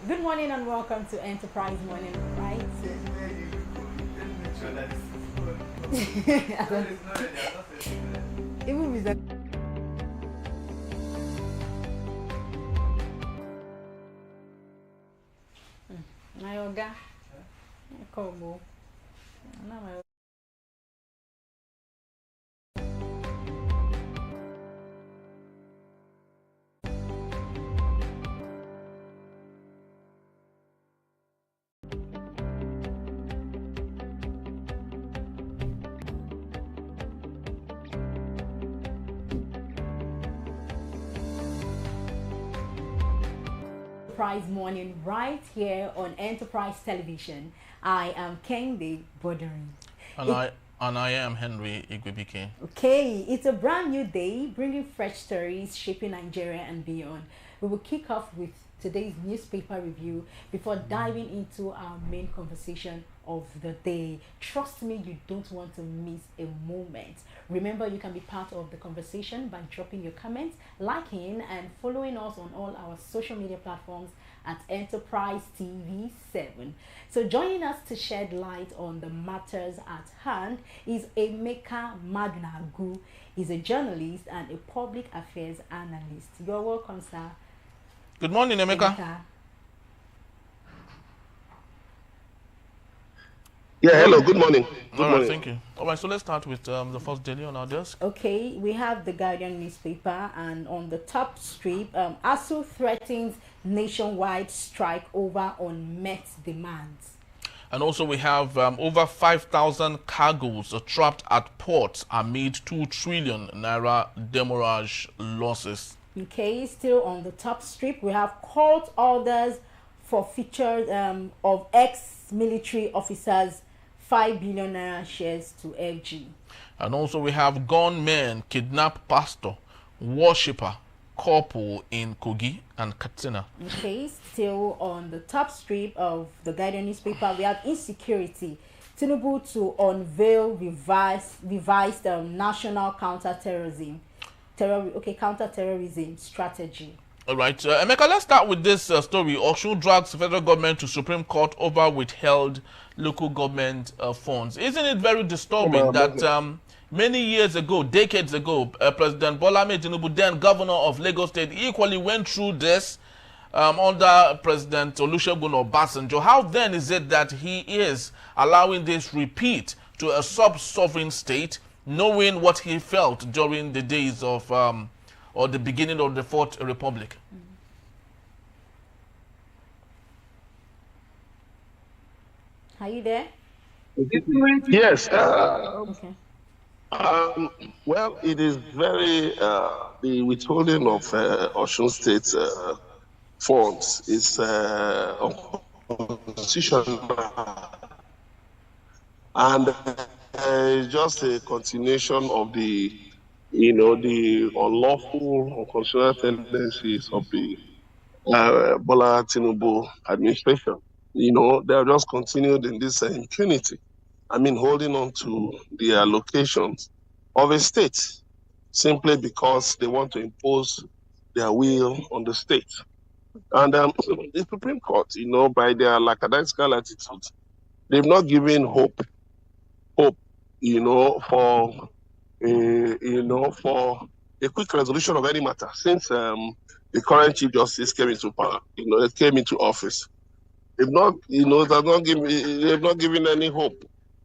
Good morning and welcome to Enterprise Morning, right? Even with the my oga, come on. Enterprise Morning right here on Enterprise Television. I am Kendi Bodering. And I am Henry Igwebike. Okay, it's a brand new day bringing fresh stories shaping Nigeria and beyond. We will kick off with today's newspaper review before diving into our main conversation of the day. Trust me, you don't want to miss a moment. Remember, you can be part of the conversation by dropping your comments, liking, and following us on all our social media platforms at Enterprise TV 7. So joining us to shed light on the matters at hand is Emeka Magnagu. He's a journalist and a public affairs analyst. You're welcome, sir. Good morning, Emeka. Yeah, hello, good morning. Good All right, morning. thank you. All right, so let's start with the first daily on our desk. Okay, we have the Guardian newspaper, and on the top strip, ASU threatens nationwide strike over unmet demands. And also we have over 5,000 cargoes trapped at ports amid 2 trillion naira demurrage losses. Okay, still on the top strip, we have court orders for features of ex-military officers 5 billion naira shares to FG. And also we have gunmen kidnap pastor, worshipper, couple in Kogi and Katsina. Okay, still on the top strip of the Guardian newspaper, we have insecurity. Tinubu to unveil revised national counter-terrorism strategy. All right, Emeka, let's start with this story. Osun drags federal government to Supreme Court over withheld local government funds. Isn't it very disturbing that many years ago, decades ago, President Bola Tinubu, then governor of Lagos State, equally went through this under President Olusegun Obasanjo? How then is it that he is allowing this repeat to a sub-sovereign state, knowing what he felt during the days of or the beginning of the Fourth Republic? Are you there? Yes. Okay. Well, it is very, the withholding of Osun State funds is unconstitutional and just a continuation of the, the unlawful, unconstitutional tendencies of the Bola Tinubu administration. They're just continued in this impunity. Holding on to the allocations of a state simply because they want to impose their will on the state. And the Supreme Court, by their lackadaisical attitude, they've not given hope, for for a quick resolution of any matter since the current Chief Justice came into power, came into office. They've not, they've not given any hope.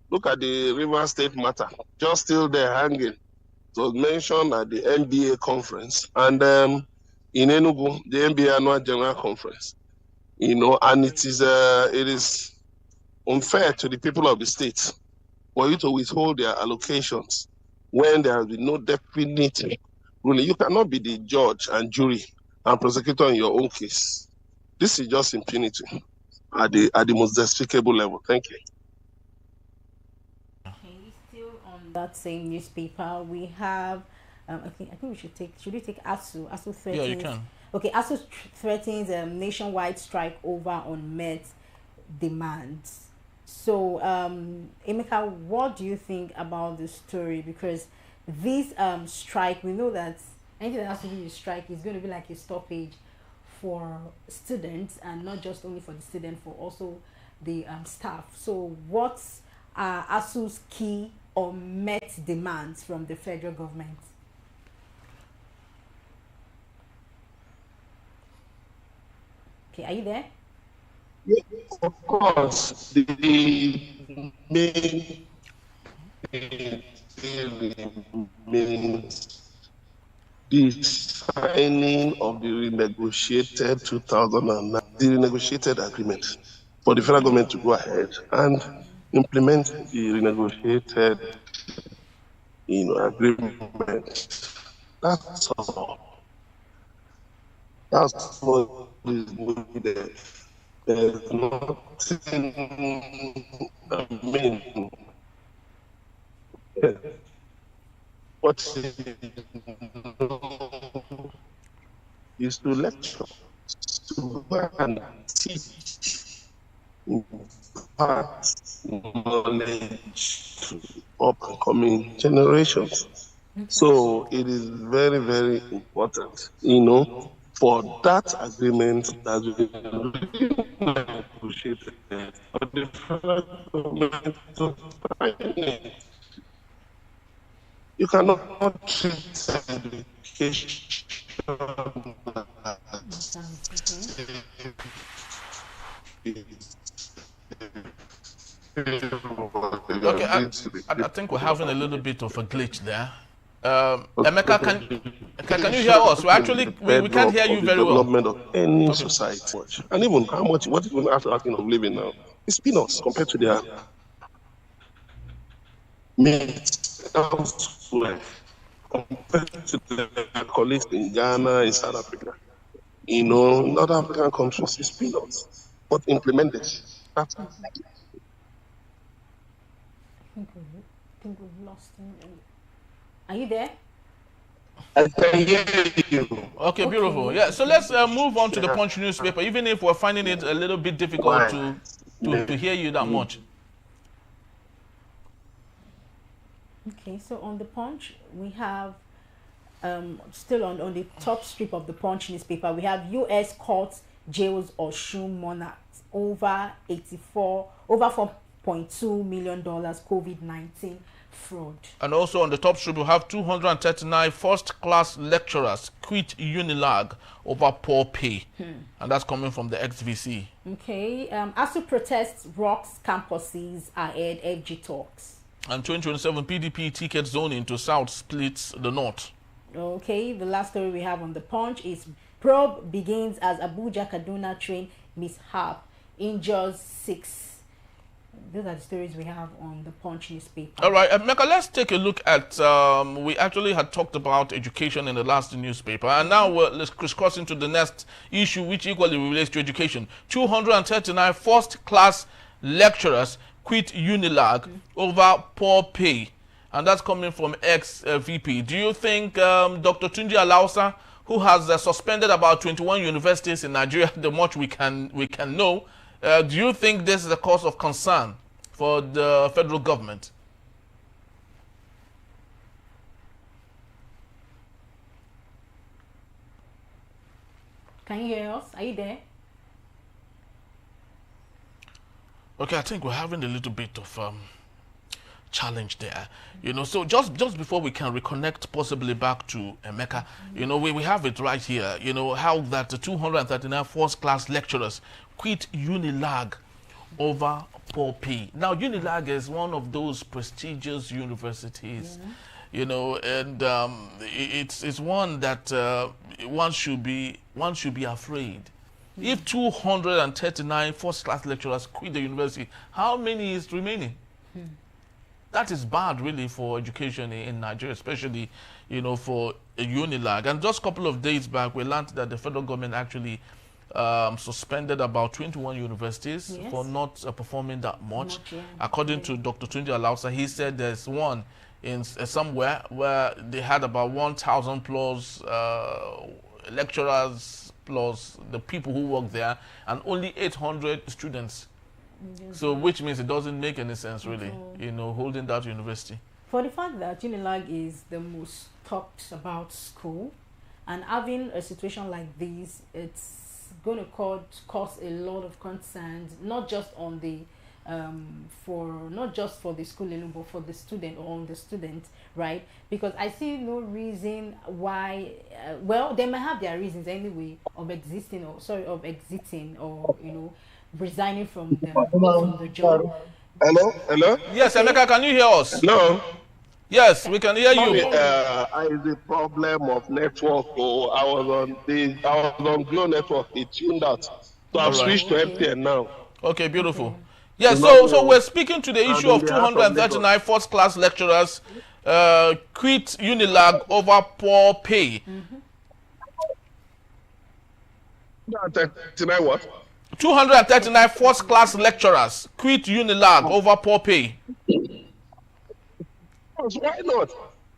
Look at the River State matter, just still there hanging. It was mentioned at the NBA conference and in Enugu, the NBA annual general conference. And it is unfair to the people of the state for you to withhold their allocations when there has been no definite ruling. You cannot be the judge and jury and prosecutor in your own case. This is just impunity at the most despicable level. Thank you. Okay, still on that same newspaper, we have I think we should we take ASU? ASU threatens. Yeah, you can. Okay, ASU threatens nationwide strike over unmet demands. So, Emeka, what do you think about this story? Because this strike, we know that anything that has to do with strike is going to be like a stoppage for students, and not just only for the students, for also the staff. So what's ASU's key or met demands from the federal government? Okay, are you there? Yeah, of course, the main remains the signing of the renegotiated 2009, the renegotiated agreement for the federal government to go ahead and implement the renegotiated, agreement. That's all. That's what is needed. There's nothing, I mean, what is to lecture, to go and teach, impart knowledge to upcoming generations. So it is very, very important, for that agreement that we negotiated for the federal government to sign it. You cannot treat education Okay, I think we're having a little bit of a glitch there. Emeka, can you hear us? We can't hear you very well. Development of any society, and even how much, what even after asking of living now, it's peanuts compared to their mates elsewhere, compared to their colleagues in Ghana, in South Africa. In other African countries, it's peanuts. But implement this. That's I think we've lost him. Are you there? I can hear you. Okay, beautiful. Yeah, so let's move on to the Punch newspaper, even if we're finding it a little bit difficult to hear you that much. Okay, so on the Punch, we have, still on the top strip of the Punch newspaper, we have U.S. courts jails Osun monarchs over $4.2 million COVID-19 fraud. And also on the top strip, we have 239 first-class lecturers quit Unilag over poor pay. And that's coming from the XVC. Okay, ASU protests rocks campuses ahead FG talks. And 2027 PDP ticket zoning to South splits the North. Okay, the last story we have on the Punch is probe begins as Abuja-Kaduna train mishap injures 6. Those are the stories we have on the Punch newspaper. All right, Mecca, let's take a look at, we actually had talked about education in the last newspaper, and now let's crisscross into the next issue, which equally relates to education. 239 first-class lecturers quit Unilag over poor pay, and that's coming from ex-VP. Do you think Dr. Tunji Alausa, who has suspended about 21 universities in Nigeria, the much we can know, do you think this is a cause of concern for the federal government? Can you hear us? Are you there? Okay, I think we're having a little bit of challenge there. So just before we can reconnect possibly back to Emeka, we have it right here, how that the 239 first-class lecturers quit Unilag over poor pay. Now, Unilag is one of those prestigious universities, and it's one that one should be afraid. If 239 first-class lecturers quit the university, how many is remaining? That is bad, really, for education in Nigeria, especially, for Unilag. And just a couple of days back, we learned that the federal government actually suspended about 21 universities for not performing that much. According to Dr. Tunji Alausa, he said there's one in somewhere where they had about 1,000 plus lecturers plus the people who work there, and only 800 students. So, which means it doesn't make any sense, really, holding that university. For the fact that Unilag is the most talked about school, and having a situation like this, it's going to cause a lot of concerns, not just on the not just for the school alone, but for the student or on the student, right? Because I see no reason why. Well, they might have their reasons anyway of existing, or sorry, of exiting, or resigning from the job. Hello, hello. Yes, Okay. Emeka, can you hear us? Hello. Yes, we can hear Sorry, you. I the problem of network. Oh, I was on Glow network. It tuned out, so I've Alright. switched to MTN now. Okay, beautiful. Okay. Yes, Not so well. we're speaking to the I'm issue in of the heart of 239 first-class lecturers quit Unilag over poor pay. 39 what? 239 first-class lecturers quit Unilag over poor pay. Why not?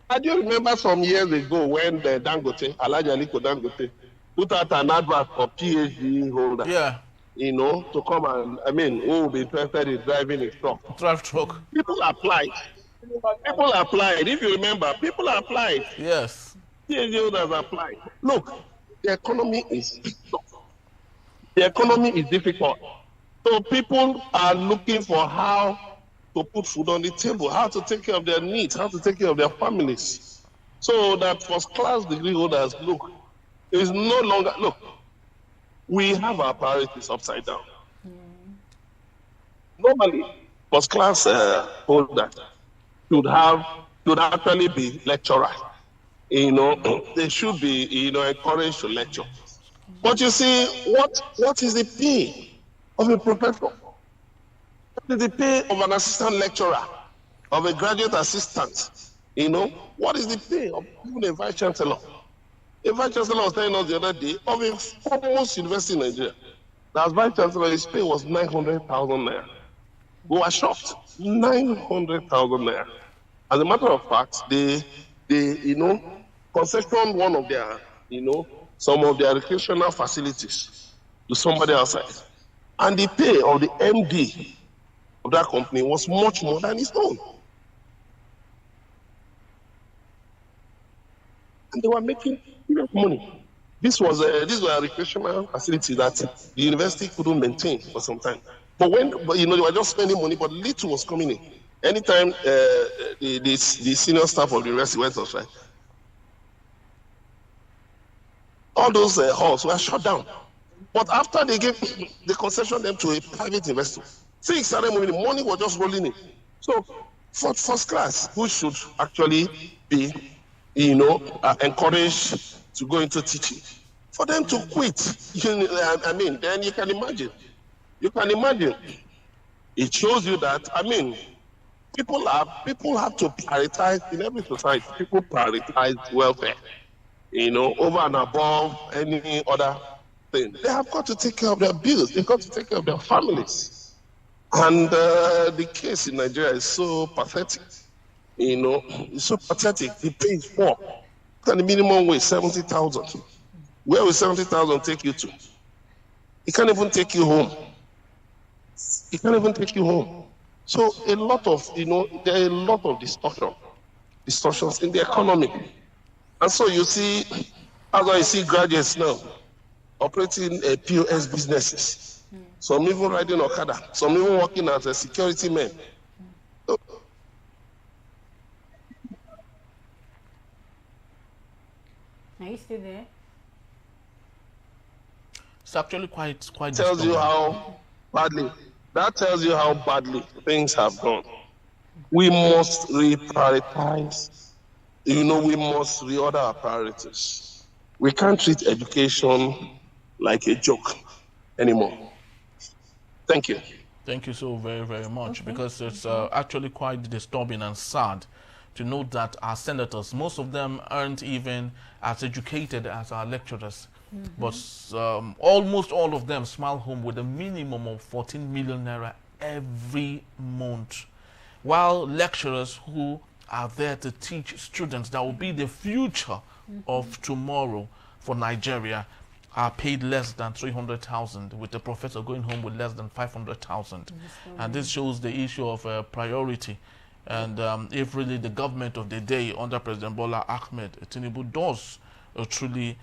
I do remember some years ago when the Dangote, Alhaji Aliko Dangote, put out an advert for PhD holder. Yeah, To come and, who will be interested in driving a truck. drive truck. People applied. If you remember, people applied. Yes. PhD holders applied. Look, the economy is difficult. So people are looking for how to put food on the table, how to take care of their needs, how to take care of their families. So that first-class degree holders, look, is no longer, we have our priorities upside down. Normally, first-class holders should actually be lecturers. They should be, encouraged to lecture. But you see, what is the pay of a professor? What is the pay of an assistant lecturer, of a graduate assistant? What is the pay of even a vice chancellor? A vice chancellor was telling us the other day of a foremost university in Nigeria. That vice chancellor, his pay was 900,000 naira. We were shocked. 900,000 naira. As a matter of fact, they concessioned one of their, some of their recreational facilities to somebody outside. And the pay of the MD of that company was much more than his own. And they were making money. This was a recreational facility that the university couldn't maintain for some time. But they were just spending money, but little was coming in. Anytime the senior staff of the university went on strike, all those halls were shut down. But after they gave the concession them to a private investor, things started moving. The money was just rolling in. So, for first class, who should actually be, encouraged to go into teaching, for them to quit, then you can imagine. It shows you that, people have to prioritize in every society. People prioritize welfare, over and above any other thing. They have got to take care of their bills. They've got to take care of their families. And the case in Nigeria is so pathetic. It's so pathetic. The pay is poor. And the minimum wage 70,000. Where will 70,000 take you to? It can't even take you home. So a lot of, there are a lot of distortions in the economy. And so you see, as I see graduates now operating POS businesses, some even riding Okada, some even working as a security man. Are you still there? It's actually quite Tells you disturbing. that tells you how badly things have gone. We must reprioritize. We must reorder our priorities. We can't treat education like a joke anymore. Thank you. Thank you so very, very much, because it's actually quite disturbing and sad to note that our senators, most of them aren't even as educated as our lecturers, but almost all of them smile home with a minimum of 14 million naira every month, while lecturers who are there to teach students that will be the future of tomorrow for Nigeria are paid less than 300,000, with the professor going home with less than 500,000. And this shows the issue of priority. And if really the government of the day under President Bola Tinubu does truly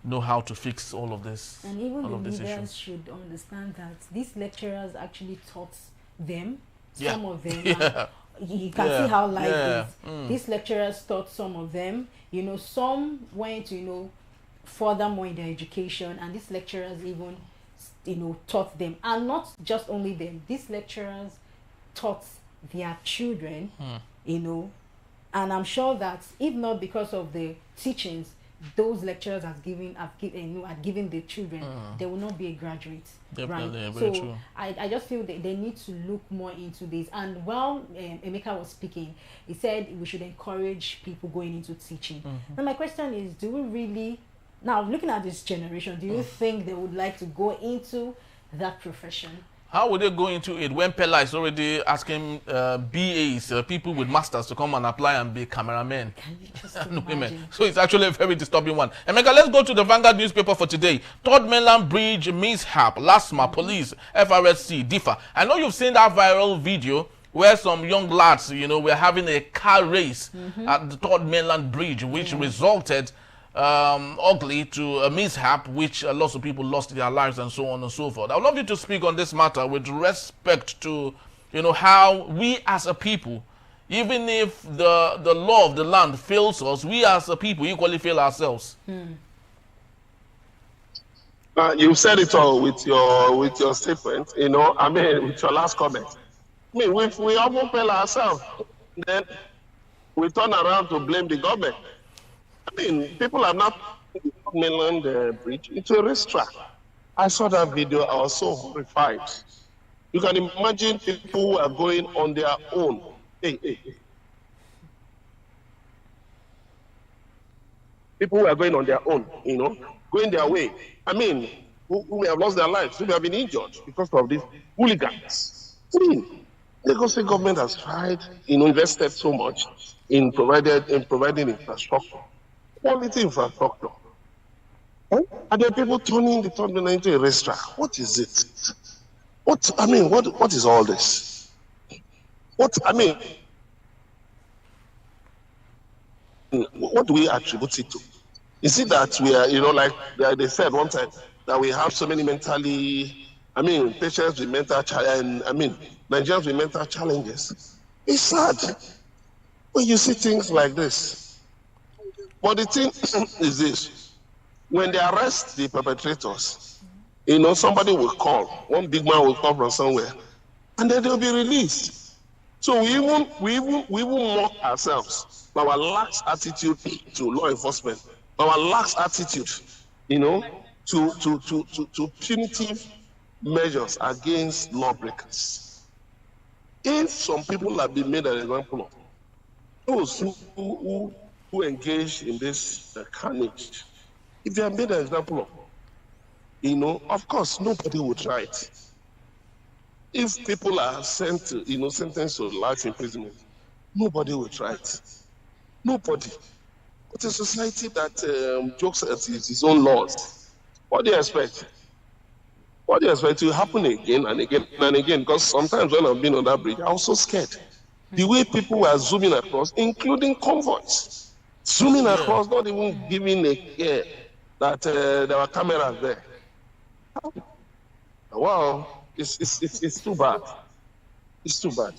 know how to fix all of this. And even all the of this leaders issue. should understand that these lecturers actually taught them. Yeah. Some of them. Yeah. You can see how life Yeah. is. These lecturers taught some of them. You know, some went to, you know, further more in their education, and these lecturers even, you know, taught them. And not just only them. These lecturers taught their children, you know, and I'm sure that if not because of the teachings those lecturers have given the children, they will not be a graduate. Definitely, right? very So true. I just feel that they need to look more into this. And while Emeka was speaking, he said we should encourage people going into teaching. Now my question is, do we really, now looking at this generation, do you think they would like to go into that profession? How would they go into it when Pella is already asking BAs, people with masters, to come and apply and be cameramen? Can you just And women. imagine? So it's actually a very disturbing one. Emeka, let's go to the Vanguard newspaper for today. Third Mainland Bridge mishap, LASMA, police, FRSC, differ. I know you've seen that viral video where some young lads, you know, were having a car race at the Third Mainland Bridge, which resulted ugly to a mishap, which lots of people lost their lives and so on and so forth. I would love you to speak on this matter with respect to, you know, how we as a people, even if the law of the land fails us, we as a people equally fail ourselves. You said it all with your statement, you know, I mean, with your last comment. I mean, if we often fail ourselves, then we turn around to blame the government. I mean, people have not put the mainland bridge into a racetrack. I saw that video, I was so horrified. You can imagine people who are going on their own. Hey. People who are going on their own, you know, going their way. I mean, who may have lost their lives, who may have been injured because of these hooligans. I mean, the Lagos State government has tried, you know, invested so much in providing infrastructure. Quality infrastructure. And there are people turning the terminal into a restaurant. What is it? What is all this? What do we attribute it to? Is it that we are, you know, like they said one time, that we have so many patients with mental Nigerians with mental challenges? It's sad when you see things like this. But the thing is this: when they arrest the perpetrators, you know, somebody will call, one big man will come from somewhere, and then they'll be released. So we even mock ourselves by our lax attitude to law enforcement, our lax attitude, you know, to punitive measures against lawbreakers. If some people have been made an example of, those who engage in this carnage, if they are made an example of, you know, of course, nobody would try it. If people are sentenced to life imprisonment, nobody will try it. Nobody. But a society that jokes at its own laws, what do you expect? What do you expect to happen again and again and again? Because sometimes when I've been on that bridge, I was so scared. The way people were zooming across, including convoys, zooming across, not even giving a care that there were cameras there. Wow, it's too bad. It's too bad.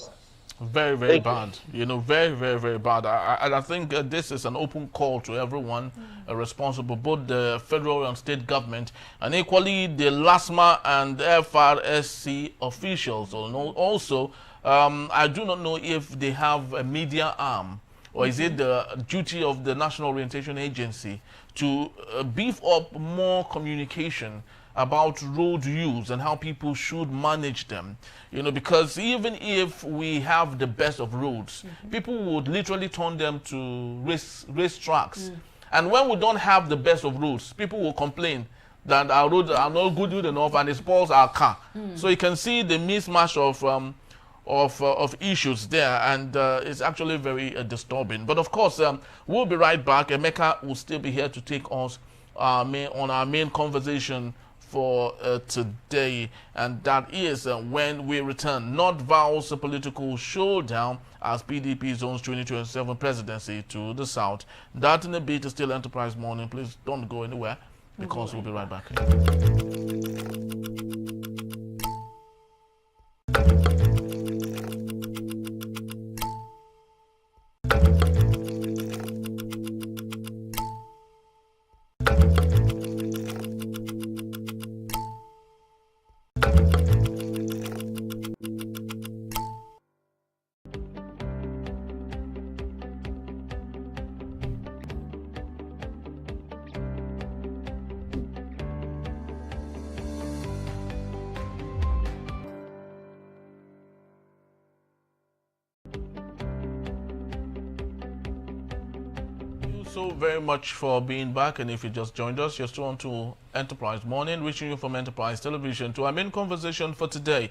Very, very bad. You know, very, very, very bad. I think this is an open call to everyone responsible, both the federal and state government, and equally the LASMA and FRSC officials. Also, I do not know if they have a media arm, or is it the duty of the National Orientation Agency to beef up more communication about road use and how people should manage them. You know, because even if we have the best of roads, people would literally turn them to race tracks. And when we don't have the best of roads, people will complain that our roads are not good enough and it spoils our car. So you can see the mismatch of issues there, and it's actually very disturbing. But of course, we'll be right back. Emeka will still be here to take us on our main conversation for today, and that is when we return. Not vows a political showdown as PDP zones 2027 presidency to the south. That in a bit is still Enterprise Morning. Please don't go anywhere. because we'll be right back. So very much for being back, and if you just joined us, you're still on to Enterprise Morning, reaching you from Enterprise Television. To our main conversation for today,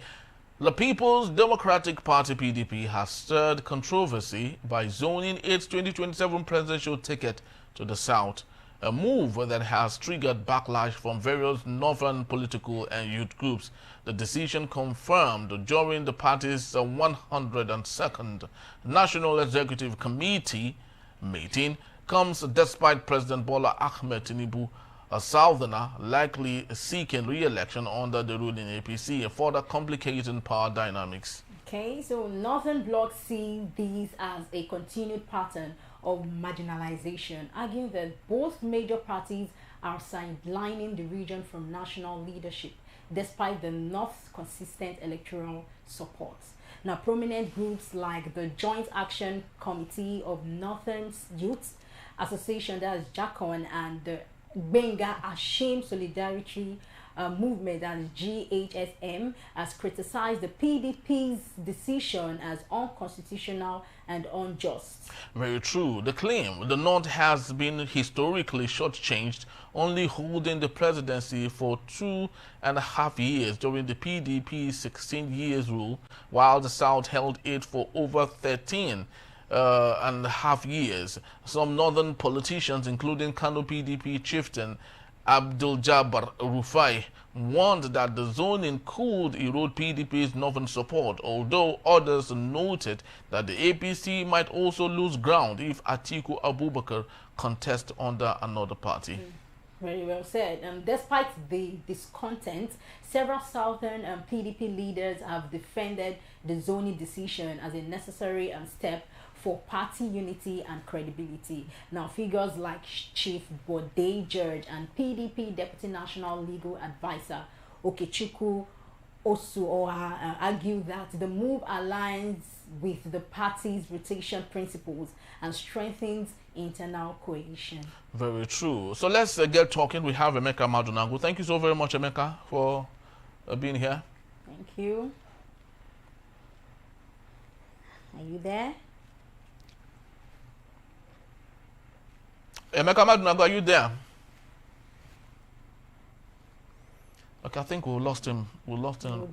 the People's Democratic Party PDP has stirred controversy by zoning its 2027 presidential ticket to the south, a move that has triggered backlash from various northern political and youth groups. The decision confirmed during the party's 102nd National Executive Committee meeting comes despite President Bola Tinubu, a southerner likely seeking re-election under the ruling APC, further complicating power dynamics. Okay, so northern blocs see these as a continued pattern of marginalization, arguing that both major parties are sidelining the region from national leadership, despite the North's consistent electoral support. Now, prominent groups like the Joint Action Committee of Northern Youth Association, that is JACON, and the Benga Ashim Solidarity Movement, that is GHSM, has criticized the PDP's decision as unconstitutional and unjust. Very true. The claim the North has been historically shortchanged, only holding the presidency for 2.5 years during the PDP's 16 years rule, while the South held it for over 13.5 years. Some northern politicians, including Kano PDP chieftain Abduljabbar Rufai, warned that the zoning could erode PDP's northern support, although others noted that the APC might also lose ground if Atiku Abubakar contests under another party. Very well said. Despite the discontent, several southern PDP leaders have defended the zoning decision as a necessary step for party unity and credibility. Now, figures like Chief Bode George and PDP Deputy National Legal Advisor Okechukwu Osuoha argue that the move aligns with the party's rotation principles and strengthens internal cohesion. Very true. So let's get talking. We have Emeka Madunangu. Thank you so very much, Emeka, for being here. Thank you. Are you there? Emeka Madunangu, are you there? Okay, I think we lost him. We lost him.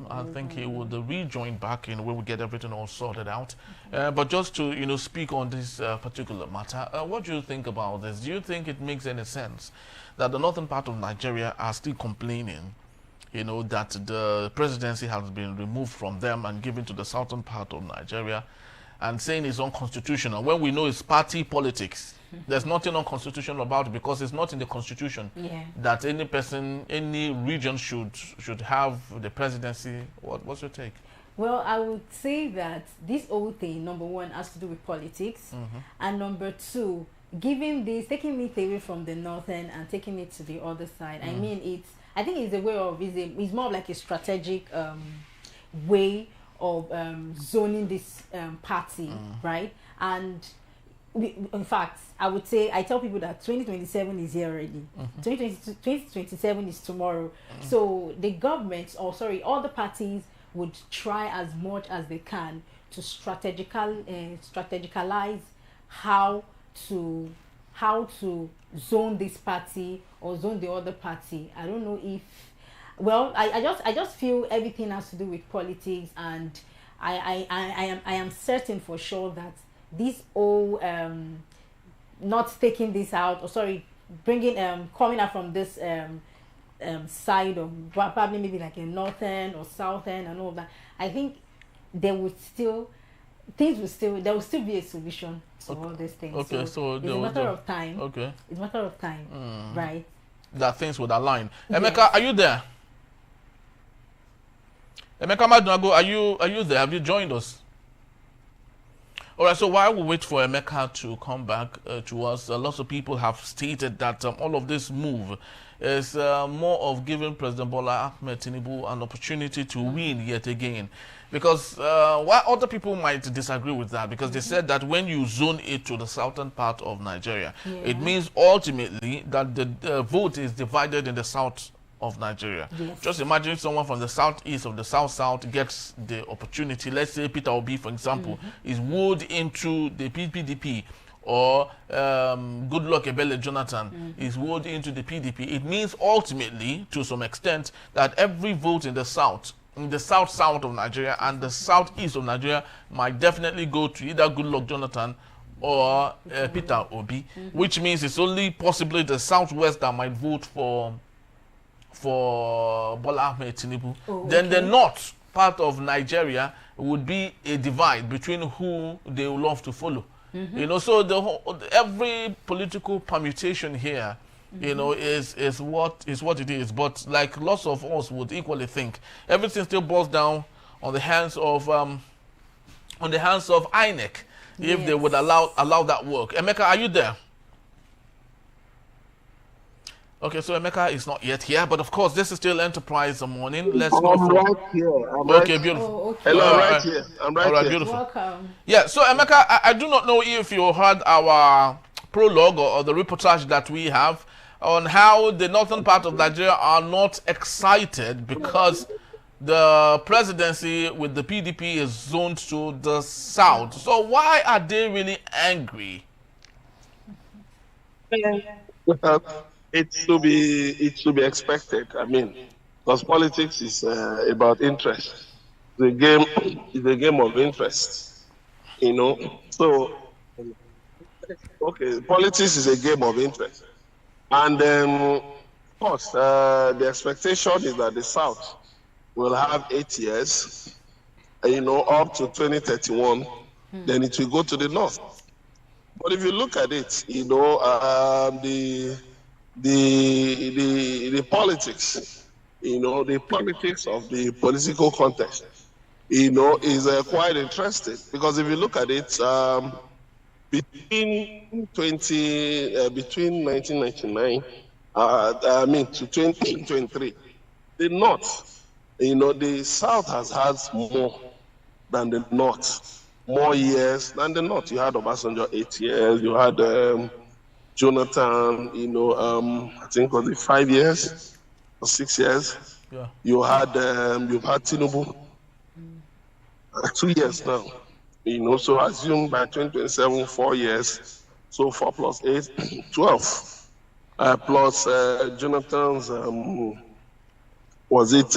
I think he would rejoin back in when we get everything all sorted out. Okay. But just to speak on this particular matter, what do you think about this? Do you think it makes any sense that the northern part of Nigeria are still complaining, that the presidency has been removed from them and given to the southern part of Nigeria, and saying it's unconstitutional when we know it's party politics? There's nothing unconstitutional about it because it's not in the constitution that any person, any region should have the presidency. What's your take? Well, I would say that this whole thing, number one, has to do with politics, and number two, taking it away from the northern and taking it to the other side. I mean, I think it's a way of, it's more of like a strategic way of zoning this party, right? And in fact, I would say, I tell people that 2027 is here already. 2027 is tomorrow. So the government, all the parties would try as much as they can to strategicalize how to zone this party or zone the other party. I don't know if, well, I just feel everything has to do with politics, and I am certain for sure that this all not taking this out, or bringing coming out from this side of probably maybe like a northern or southern and all that, I think there will still be a solution to all these things. Okay, so it's a matter of time. Okay, it's a matter of time, right? that things would align. Yes. Emeka, are you there? Emeka Madunago, are you there? Have you joined us? All right, so while we wait for Emeka to come back to us, lots of people have stated that all of this move is more of giving President Bola Tinubu an opportunity to win yet again. Because while other people might disagree with that, because they said that when you zone it to the southern part of Nigeria, it means ultimately that the vote is divided in the south of Nigeria. Yes. Just imagine someone from the southeast of the south gets the opportunity. Let's say Peter Obi, for example, is wooed into the PDP, or Goodluck Ebele Jonathan is wooed into the PDP. It means ultimately, to some extent, that every vote in the south of Nigeria and the southeast of Nigeria might definitely go to either Goodluck Jonathan or Peter Obi, which means it's only possibly the southwest that might vote for Bola Tinubu. Then the north part of Nigeria would be a divide between who they will love to follow. You know, so every political permutation here, you know, is what it is. But like lots of us would equally think, everything still boils down on the hands of INEC, if they would allow that work. Emeka, are you there? Okay, so Emeka is not yet here, but of course, this is still Enterprise Morning. Let's go for... right here. Okay, beautiful. Oh, okay. Hello, I'm right here. I'm right All right, here. beautiful. Welcome. Yeah, so Emeka, I do not know if you heard our prologue or the reportage that we have on how the northern part of Nigeria are not excited because the presidency with the PDP is zoned to the south. So why are they really angry? It's to be expected. I mean, because politics is about interest. The game is a game of interest, you know. So, okay, politics is a game of interest, and of course, the expectation is that the South will have 8 years, you know, up to 2031. Then it will go to the North. But if you look at it, you know, the politics, you know, the politics of the political context, you know, is quite interesting, because if you look at it, between 1999, to 2023, the North, you know, the South has had more than the North, more years than the North. You had Obasanjo 8 years, you had Jonathan, you know, I think was it 5 years or 6 years. Yeah. You've had Tinubu 2 years now. You know, so assume by 2027 4 years. So 4 plus 8, 12. Plus Jonathan's was it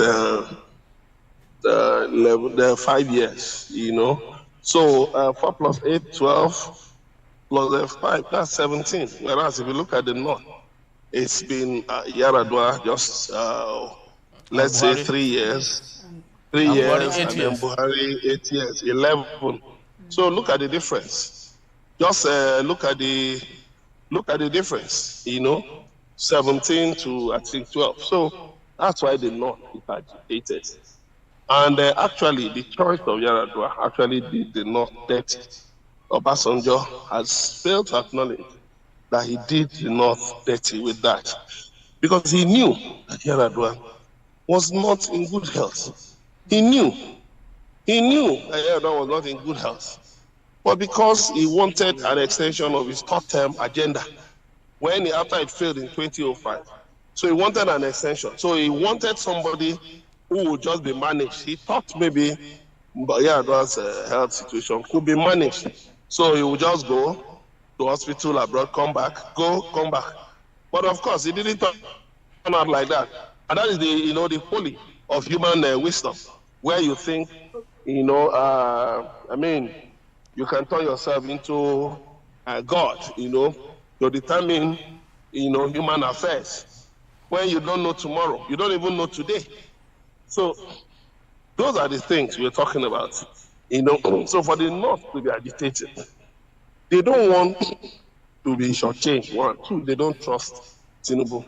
5 years, you know. So 4 plus 8, 12. Plus 5, that's 17. Whereas if you look at the North, it's been Yaradua just, let's say 3 years. 3 years, and then Buhari 8 years, 11. So look at the difference. Just look at the difference, you know, 17 to, I think, 12. So that's why the North is agitated. And actually, the choice of Yaradua actually did the North dirty. Obasanjo has failed to acknowledge that he did the North dirty with that, because he knew that Yaradua was not in good health. He knew that Yaradua was not in good health, but because he wanted an extension of his third-term agenda, after it failed in 2005, so he wanted an extension. So he wanted somebody who would just be managed. He thought maybe Yaradua's health situation could be managed. So he would just go to hospital abroad, come back. But of course, it didn't turn out like that. And that is the folly of human wisdom, where you think, you can turn yourself into God, to determine, human affairs. When you don't know tomorrow, you don't even know today. So those are the things we're talking about. So for the North to be agitated, they don't want to be shortchanged. 1, 2, they don't trust Tinubu.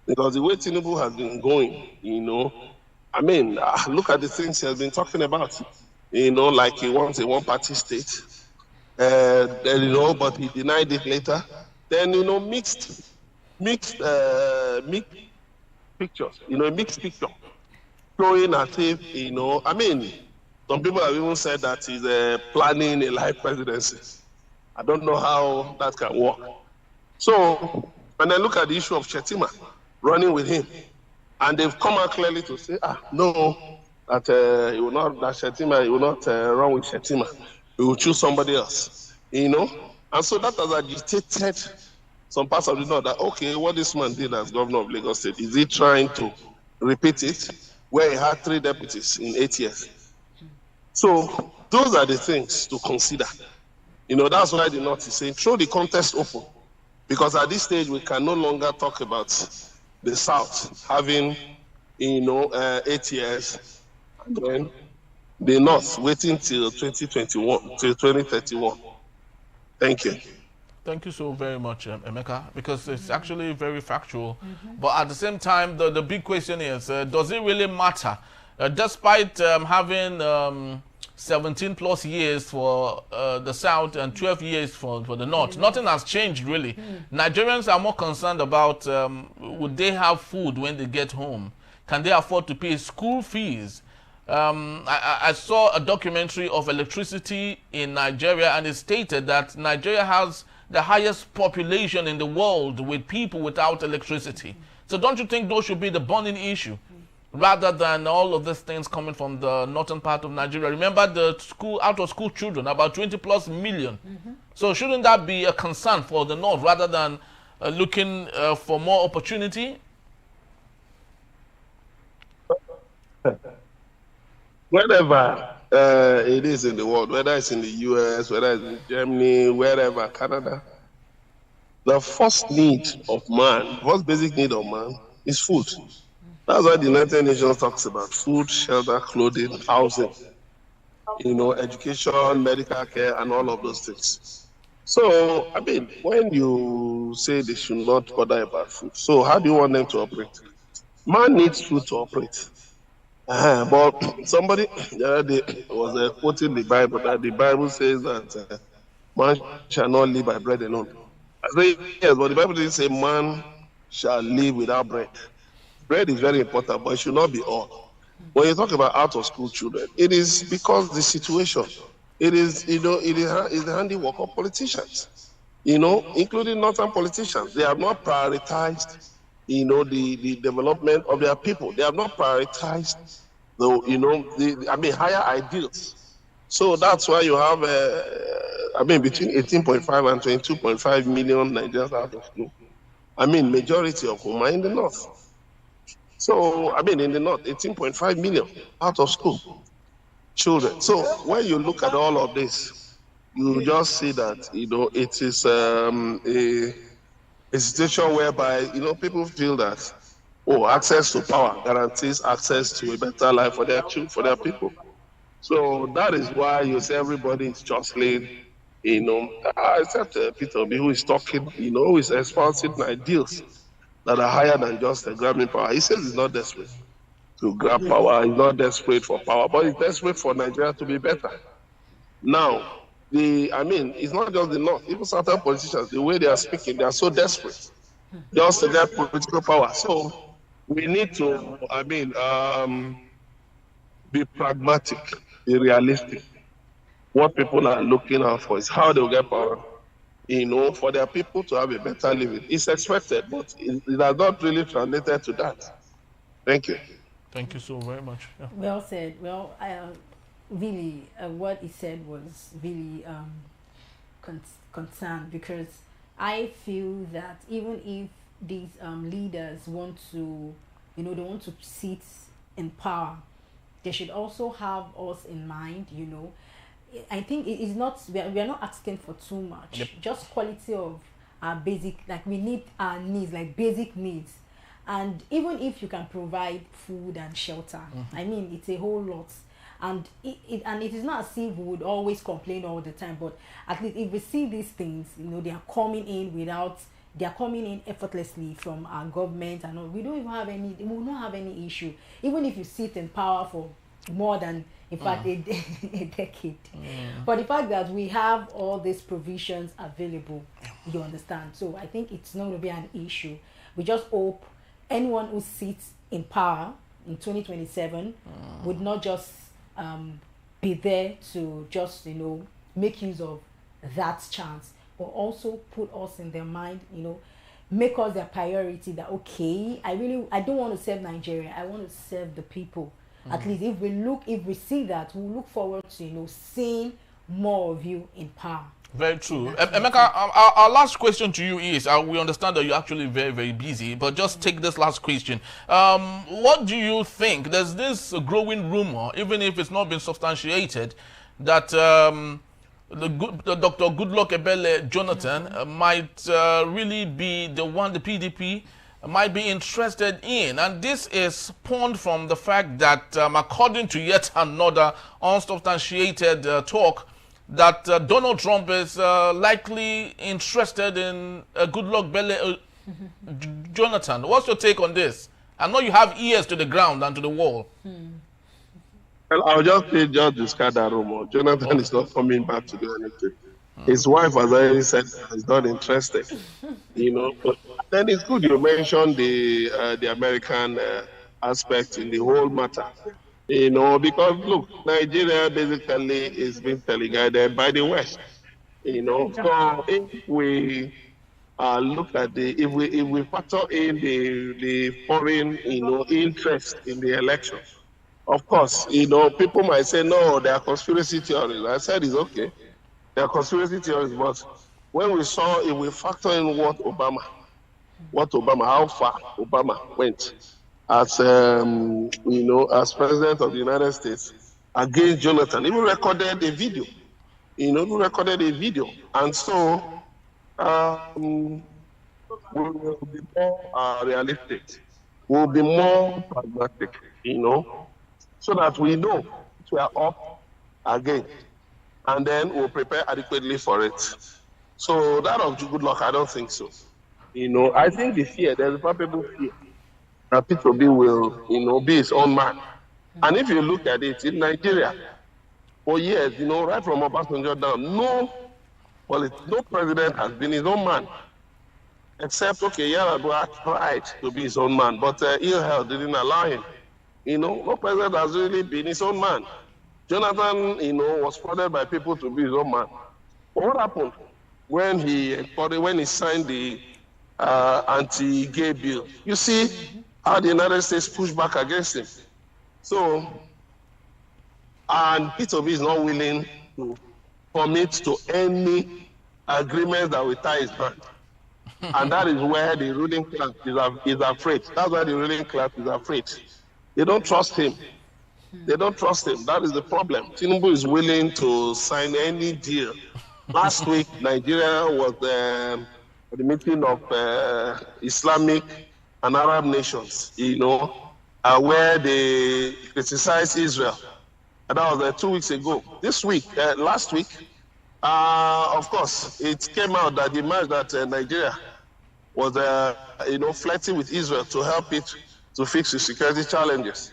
Because the way Tinubu has been going, I mean, look at the things he has been talking about. Like he wants a one-party state. But he denied it later. Then, mixed pictures, a mixed picture, showing as if, I mean, some people have even said that he's planning a life presidency. I don't know how that can work. So, when I look at the issue of Shetima running with him, and they've come out clearly to say, no, that Shetima, he will not run with Shetima. He will choose somebody else, And so that has agitated some parts of the north that, okay, what this man did as governor of Lagos State, is he trying to repeat it, where he had 3 deputies in 8 years? So those are the things to consider. That's why the north is saying, throw the contest open. Because at this stage, we can no longer talk about the south having, 8 years, and then the north waiting till 2021, till 2031. Thank you. Thank you so very much, Emeka, because it's actually very factual. But at the same time, the big question is, does it really matter? Despite having 17 plus years for the South and 12 years for the North, nothing has changed really. Nigerians are more concerned about would they have food when they get home? Can they afford to pay school fees? I saw a documentary of electricity in Nigeria, and it stated that Nigeria has the highest population in the world with people without electricity. So don't you think those should be the burning issue, rather than all of these things coming from the northern part of Nigeria? Remember the out of school children, about 20 plus million. So shouldn't that be a concern for the north, rather than looking for more opportunity? Wherever it is in the world, whether it's in the US, whether it's in Germany, wherever, Canada, the first need of man, first basic need of man is food. That's why the United Nations talks about food, shelter, clothing, housing, education, medical care, and all of those things. So, I mean, when you say they should not bother about food, so how do you want them to operate? Man needs food to operate. But somebody the other day was quoting the Bible, that the Bible says that man shall not live by bread alone. I say, yes, but the Bible didn't say man shall live without bread. Bread is very important, but it should not be all. When you talk about out of school children, it is because the situation, it is the handiwork of politicians, including northern politicians. They have not prioritized the development of their people. They have not prioritized higher ideals. So that's why you have, between 18.5 and 22.5 million Nigerians out of school. Majority of whom are in the north. So, in the north, 18.5 million out of school children. So when you look at all of this, you just see that, it is a situation whereby, people feel that, access to power guarantees access to a better life for their people. So that is why you see everybody is jostling, except Peter Obi, who is talking, who is espousing ideals that are higher than just grabbing power. He says he's not desperate to grab power, he's not desperate for power, but he's desperate for Nigeria to be better. Now, it's not just the North, even certain politicians, the way they are speaking, they are so desperate just to get political power. So we need to, be pragmatic, be realistic. What people are looking out for is how they will get power, for their people to have a better living. It's expected, but it has not really translated to that. Thank you. Thank you so very much. Yeah. Well said. Well, really, what he said was really concerned, because I feel that even if these leaders want to, they want to sit in power, they should also have us in mind. I think it is not, we are not asking for too much. Yep. Just quality of our basic, like we need our needs, like basic needs. And even if you can provide food and shelter, it's a whole lot. And it is not as if we would always complain all the time, but at least if we see these things, they are coming in without they are coming in effortlessly from our government, and all. We don't even have any. We will not have any issue, even if you sit in power for more than, in fact, a decade. But the fact that we have all these provisions available, you understand. So I think it's not going to be an issue. We just hope anyone who sits in power in 2027 would not just be there to just, you know, make use of that chance, but also put us in their mind, you know, make us their priority, that okay, I don't want to serve Nigeria, I want to serve the people. At least if we see that, we'll look forward to, you know, seeing more of you in power. Very true. Emeka, our last question to you is, we understand that you're actually very, very busy, but just take this last question. What do you think? There's this growing rumor, even if it's not been substantiated, that Dr. Goodluck Ebele Jonathan might really be the one the PDP might be interested in. And this is spawned from the fact that, according to yet another unsubstantiated talk, that Donald Trump is likely interested in Goodluck Ebele Jonathan. What's your take on this? I know you have ears to the ground and to the wall. Well, I'll just say, just discard that rumor. Jonathan is not coming back to do anything. His wife has already said he's not interested. You know, but then it's good you mentioned the American aspect in the whole matter. You know, because look, Nigeria basically is being teleguided by the West. You know, so if we look at if we factor in the foreign, you know, interest in the election, of course, you know, people might say no, they are conspiracy theories. I said it's okay, they are conspiracy theories, but when we saw, if we factor in how far Obama went as you know, as president of the United States against Jonathan, even recorded a video. You know, and so we will be more realistic. We'll be more pragmatic. You know, so that we know we are up again, and then we'll prepare adequately for it. So that of Goodluck, I don't think so. You know, I think the fear, there's a palpable fear that Peter Obi will, you know, be his own man. And if you look at it, in Nigeria, for years, you know, right from Obasanjo down, no president has been his own man. Except, okay, Yar'Adua tried to be his own man, but ill health didn't allow him. You know, no president has really been his own man. Jonathan, you know, was prodded by people to be his own man. But what happened when he signed the anti-gay bill? You see how the United States pushed back against him. So, and Peter Obi is not willing to commit to any agreement that will tie his hand. And that is where the ruling class is afraid. That's why the ruling class is afraid. They don't trust him. They don't trust him. That is the problem. Tinubu is willing to sign any deal. Last week, Nigeria was at the meeting of Islamic and Arab nations, you know, where they criticized Israel. And that was 2 weeks ago. This week, last week, of course, it came out that the match that Nigeria was, you know, flirting with Israel to help it to fix the security challenges.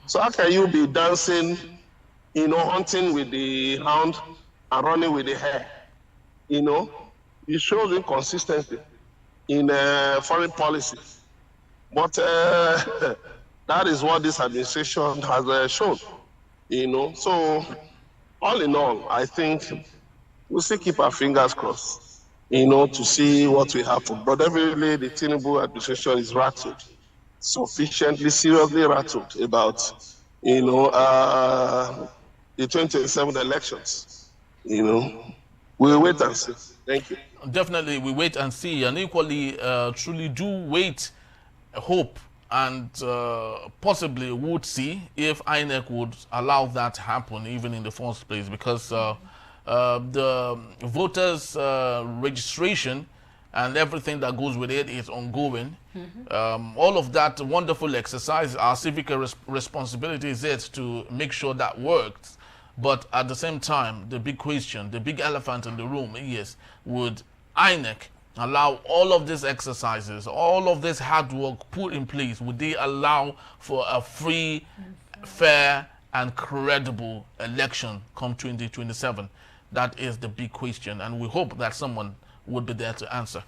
So how can you be dancing, you know, hunting with the hound and running with the hare? You know, it shows inconsistency in foreign policy. But that is what this administration has shown, you know. So all in all, I think we'll still keep our fingers crossed, you know, to see what we happen. But definitely the Tinubu administration is rattled, sufficiently seriously rattled about, you know, the 2027 elections. You know, we'll wait and see. Thank you. Definitely, we wait and see, and equally, truly do wait, hope, and possibly would see if INEC would allow that to happen, even in the first place, because the voters' registration and everything that goes with it is ongoing. All of that wonderful exercise, our civic responsibility is it to make sure that works. But at the same time, the big question, the big elephant in the room is, would INEC allow all of these exercises, all of this hard work put in place, would they allow for a free, fair, and credible election come 2027? That is the big question, and we hope that someone would be there to answer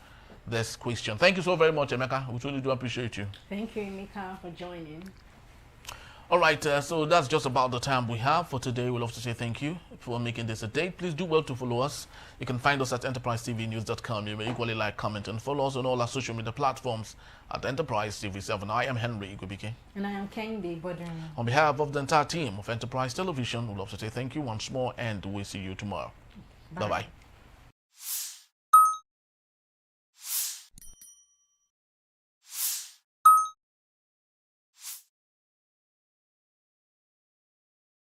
this question. Thank you so very much, Emeka. We truly do appreciate you. Thank you, Emeka, for joining. All right, so that's just about the time we have for today. We'd love to say thank you for making this a date. Please do well to follow us. You can find us at enterprisetvnews.com. You may equally like, comment, and follow us on all our social media platforms at Enterprise TV7. I am Henry Igubike. And I am Kendi Bode. On behalf of the entire team of Enterprise Television, we'd love to say thank you once more, and we'll see you tomorrow. Bye-bye.